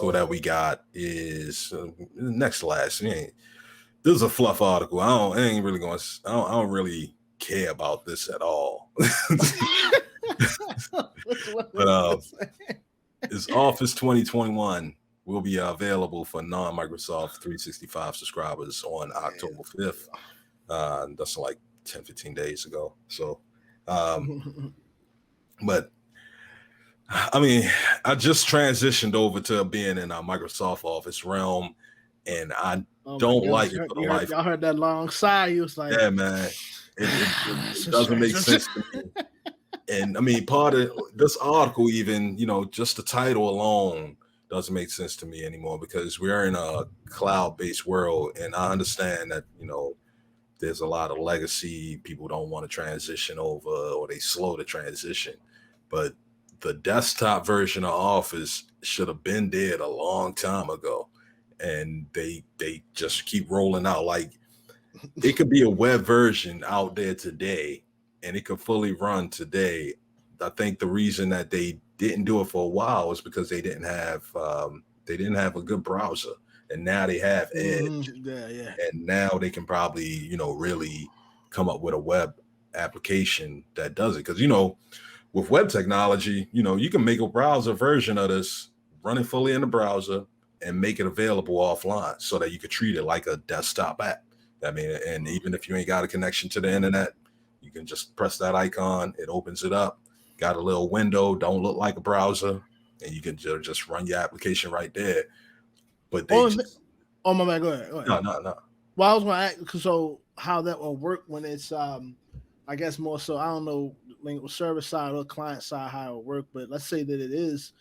article that we got is next to last. This is a fluff article. I ain't really going. I don't really care about this at all. But it's Office 2021 will be available for non-Microsoft 365 subscribers on October 5th. That's like 10, 15 days ago. So, but I mean, I just transitioned over to being in a Microsoft Office realm, and I don't like it for the life. Y'all heard that long sigh. He was like, yeah, man, it doesn't make sense to me. And I mean, part of this article, even, just the title alone doesn't make sense to me anymore, because we're in a cloud-based world, and I understand that, there's a lot of legacy. People don't want to transition over, or they slow the transition. But the desktop version of Office should have been dead a long time ago. And they just keep rolling out. Like, it could be a web version out there today, and it could fully run today. I think the reason that they didn't do it for a while is because they didn't have a good browser, and now they have Edge. And now they can probably really come up with a web application that does it. Because with web technology, you can make a browser version of this, run it fully in the browser, and make it available offline, so that you could treat it like a desktop app. I mean, and even if you ain't got a connection to the internet, you can just press that icon, it opens it up, got a little window, don't look like a browser, and you can just run your application right there. But they my man, go ahead. No. Well, I was going to ask, so how that will work when it's, I guess more so, I don't know, server side or client side, how it will work, but let's say that it is,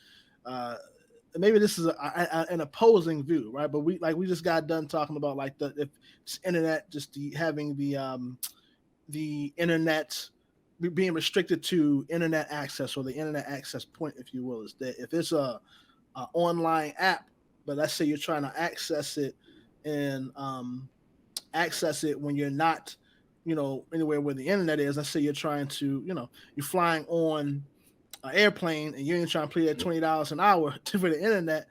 maybe this is an opposing view, right? But we just got done talking about like if it's internet, just having the internet being restricted to internet access, or the internet access point, if you will, is that if it's a online app, but let's say you're trying to access it and access it when you're not, anywhere where the internet is. Let's say you're trying to, you're flying on an airplane and you're trying to pay that $20 an hour for the internet.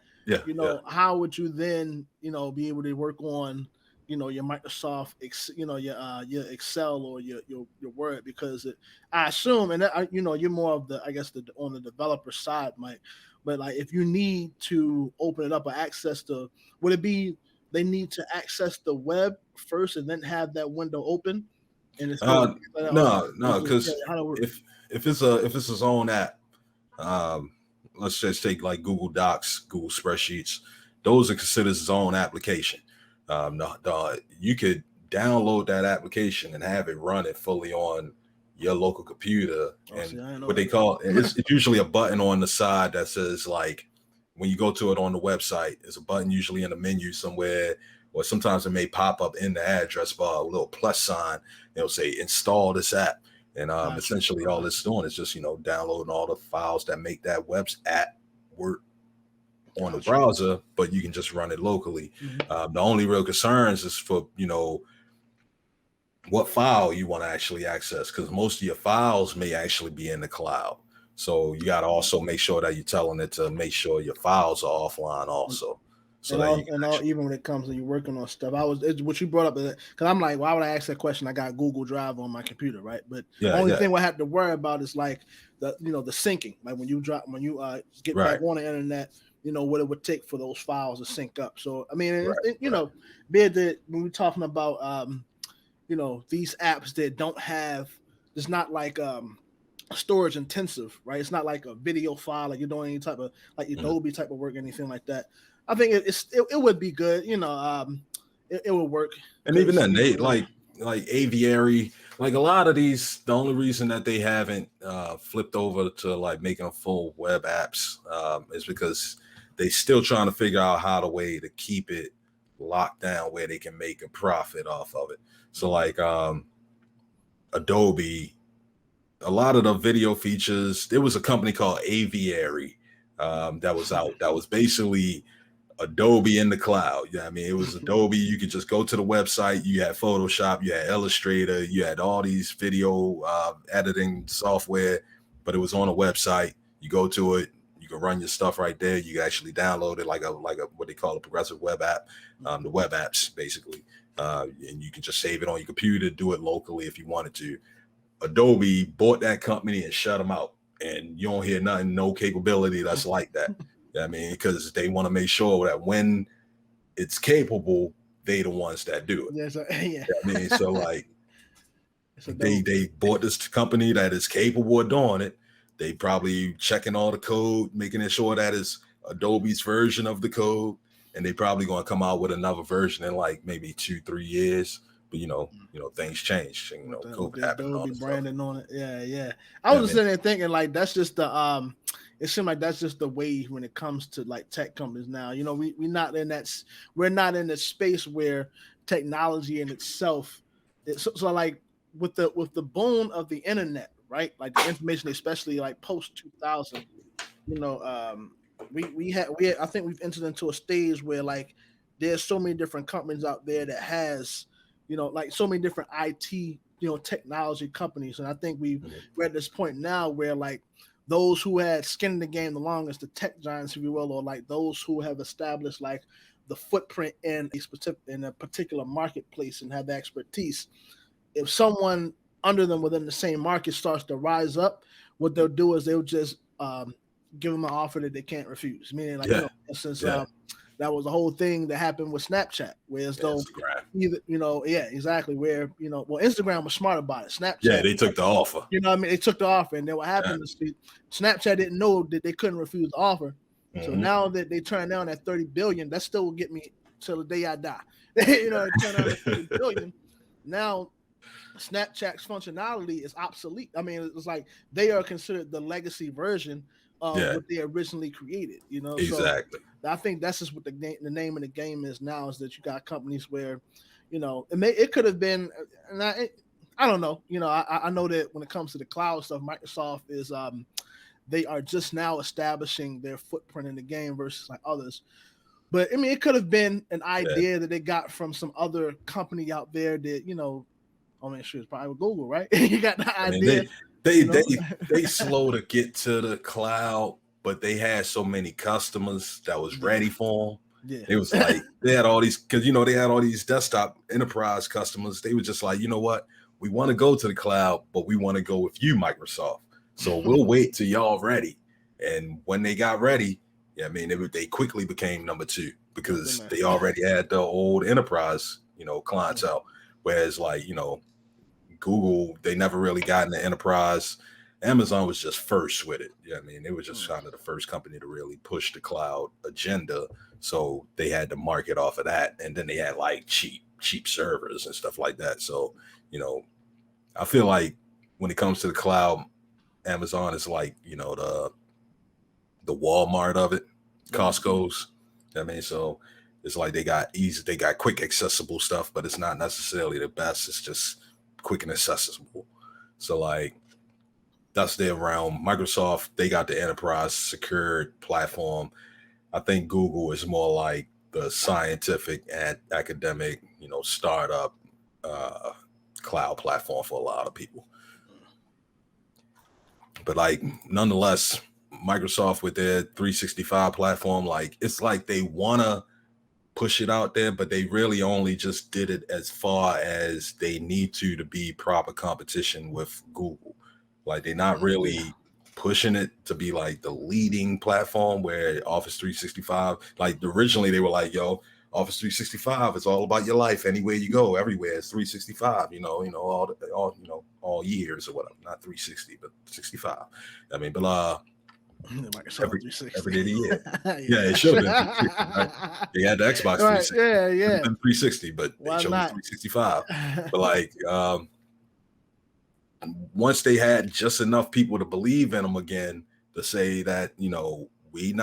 How would you then, be able to work on, your Microsoft, your Excel or your Word? Because I assume, and you're more of the, I guess, on the developer side, Mike. But like, if you need to open it up or access would it be they need to access the web first and then have that window open? And it's no, because if it's its own app, let's just take like Google Docs, Google Spreadsheets, those are considered its own application. You could download that application and have it run it fully on your local computer. And what they call it's usually a button on the side that says, like, when you go to it on the website, there's a button usually in the menu somewhere, or sometimes it may pop up in the address bar, a little plus sign. It'll say install this app. And essentially all it's doing is just, downloading all the files that make that web app work on the browser, but you can just run it locally. The only real concerns is for, what file you want to actually access, because most of your files may actually be in the cloud. So you got to also make sure that you're telling it to make sure your files are offline also. So even when it comes to you working on stuff, what you brought up, because I'm like, why would I ask that question? I got Google Drive on my computer, right? But the only thing I have to worry about is like the syncing. Like when you get back on the internet, what it would take for those files to sync up. So I mean, be it that when we're talking about these apps that don't have, it's not like storage intensive, right? It's not like a video file, like you're doing any type of like Adobe type of work, anything like that. I think it would be good, it would work. And even then, they like Aviary, like a lot of these, the only reason that they haven't flipped over to like making a full web apps is because they still trying to figure out how to keep it locked down where they can make a profit off of it. So like Adobe, a lot of the video features, there was a company called Aviary that was out, that was basically Adobe in the cloud. Yeah, I mean, it was Adobe. You could just go to the website. You had Photoshop, you had Illustrator, you had all these video editing software, but it was on a website. You go to it, you can run your stuff right there. You can actually download it like a what they call a progressive web app, the web apps basically, and you can just save it on your computer, do it locally if you wanted to. Adobe bought that company and shut them out, and you don't hear nothing, no capability that's like that. I mean, because they want to make sure that when it's capable, they the ones that do it. Yeah. I mean, so like they bought this company that is capable of doing it. They probably checking all the code, making sure that is Adobe's version of the code, and they probably going to come out with another version in like maybe 2-3 years. But you know, things change. And, COVID happened. Adobe branding on it. Yeah. I was just sitting there thinking like that's just the it seemed like that's just the way when it comes to like tech companies now. You know, we're not in the space where technology in itself. So like with the boom of the internet, right? Like the information, especially like post 2000. You know, we I think we've entered into a stage where like there's so many different companies out there that has, you know, like so many different IT, you know, technology companies, and I think we're at this point now where like those who had skin in the game the longest, the tech giants, if you will, or like those who have established like the footprint in a particular marketplace and have the expertise. If someone under them within the same market starts to rise up, what they'll do is they'll just give them an offer that they can't refuse. Meaning, like, you know, since that was the whole thing that happened with Snapchat, where as though either, you know, exactly, where, you know, well, Instagram was smart about it. Snapchat, they took the offer. You know what I mean? They took the offer, and then what happened is Snapchat didn't know that they couldn't refuse the offer. So now that they turn down that 30 billion, that still will get me till the day I die. You know, turn down that 30 billion. Now Snapchat's functionality is obsolete. I mean, it's like they are considered the legacy version of what they originally created, you know. Exactly. So I think that's just what the name of the game is now, is that you got companies where, you know, it could have been, and I don't know, you know, I know that when it comes to the cloud stuff, Microsoft is they are just now establishing their footprint in the game versus like others. But I mean, it could have been an idea that they got from some other company out there that, you know, I mean, sure, it's probably with Google, right? You got the idea. They slow to get to the cloud, but they had so many customers that was ready for them. Yeah. It was like they had all these, because, you know, they had all these desktop enterprise customers. They were just like, you know what, we want to go to the cloud, but we want to go with you, Microsoft. So we'll wait till y'all ready. And when they got ready, I mean, they quickly became number two because they already had the old enterprise, you know, clientele. Whereas, like, you know, Google, they never really got in the enterprise. Amazon was just first with it. I mean, they were just kind of the first company to really push the cloud agenda. So they had to market off of that. And then they had like cheap servers and stuff like that. So, you know, I feel like when it comes to the cloud, Amazon is like, you know, the Walmart of it, Costco's. I mean, so it's like they got quick accessible stuff, but it's not necessarily the best. It's just quick and accessible. So like that's their realm. Microsoft, they got the enterprise secured platform. I think Google is more like the scientific and academic, you know, startup cloud platform for a lot of people. But like nonetheless, Microsoft with their 365 platform, like it's like they wanna push it out there, but they really only just did it as far as they need to be proper competition with Google. Like they're not really pushing it to be like the leading platform where Office 365, like originally they were like, yo, Office 365 is all about your life. Anywhere you go, everywhere it's 365, you know, all years or whatever. Not 360, but 65. I mean, but every day of the year. Yeah, it should have been 360, right? They had the Xbox 360. Yeah. 360, but they chose 365. But like once they had just enough people to believe in them again to say that, you know, we're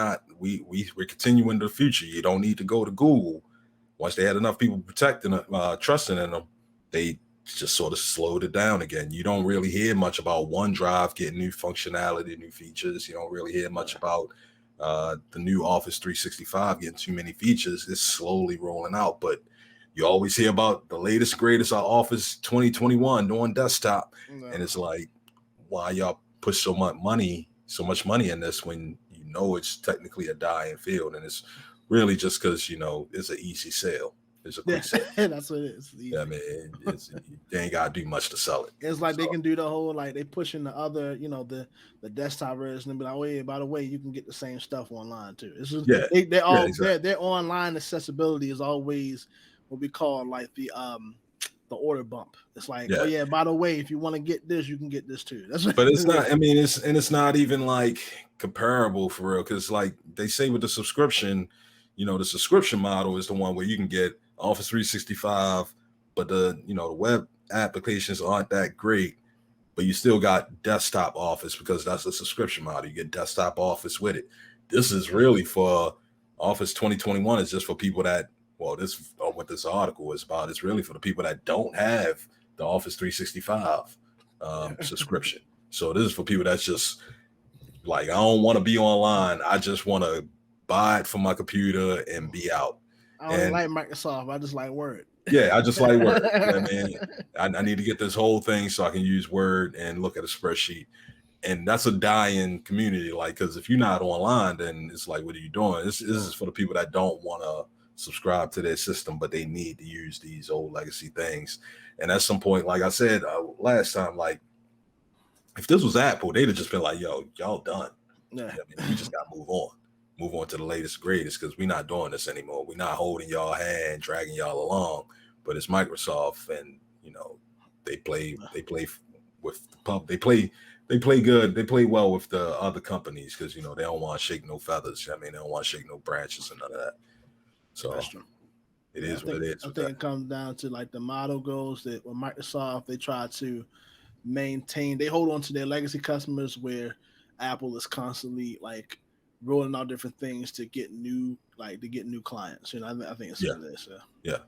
continuing the future. You don't need to go to Google. Once they had enough people protecting trusting in them, they just sort of slowed it down again. You don't really hear much about OneDrive getting new functionality, new features. You don't really hear much about the new Office 365 getting too many features. It's slowly rolling out, but you always hear about the latest, greatest Office 2021 doing desktop. And it's like, why y'all push so much money in this when you know it's technically a dying field, and it's really just because it's an easy sale. It's a quick sale. That's what it is. Yeah, I mean, they ain't gotta do much to sell it. It's like they can do the whole they pushing the other, the desktop version and be like, oh yeah, by the way, you can get the same stuff online too. It's just, exactly. their online accessibility is always what we call the order bump. It's like, oh yeah, by the way, if you want to get this, you can get this too. But it's not. I mean, it's not even comparable for real, because they say with the subscription, the subscription model is the one where you can get Office 365, but the web applications aren't that great, but you still got desktop Office because that's a subscription model. You get desktop Office with it. This is really for Office 2021. It's just for people that, what this article is about. It's really for the people that don't have the Office 365 subscription. So this is for people that's just I don't want to be online. I just want to buy it for my computer and be out. I don't like Microsoft. I just like Word. Yeah, I just like Word. I mean, I need to get this whole thing so I can use Word and look at a spreadsheet. And that's a dying community. Because if you're not online, then it's what are you doing? This is for the people that don't want to subscribe to their system, but they need to use these old legacy things. And at some point, like I said last time, if this was Apple, they'd have just been yo, y'all done. Yeah. I mean, we just got to move on to the latest greatest, because we're not doing this anymore. We're not holding y'all hand, dragging y'all along. But it's Microsoft, and they play with the pub. They play good. They play well with the other companies because they don't want to shake no feathers. I mean, they don't want to shake no branches and none of that. So it is what it is. I think it comes down to the model goes that with Microsoft, they try to maintain. They hold on to their legacy customers, where Apple is constantly rolling out different things to get new clients. I think it's what it is. Yeah.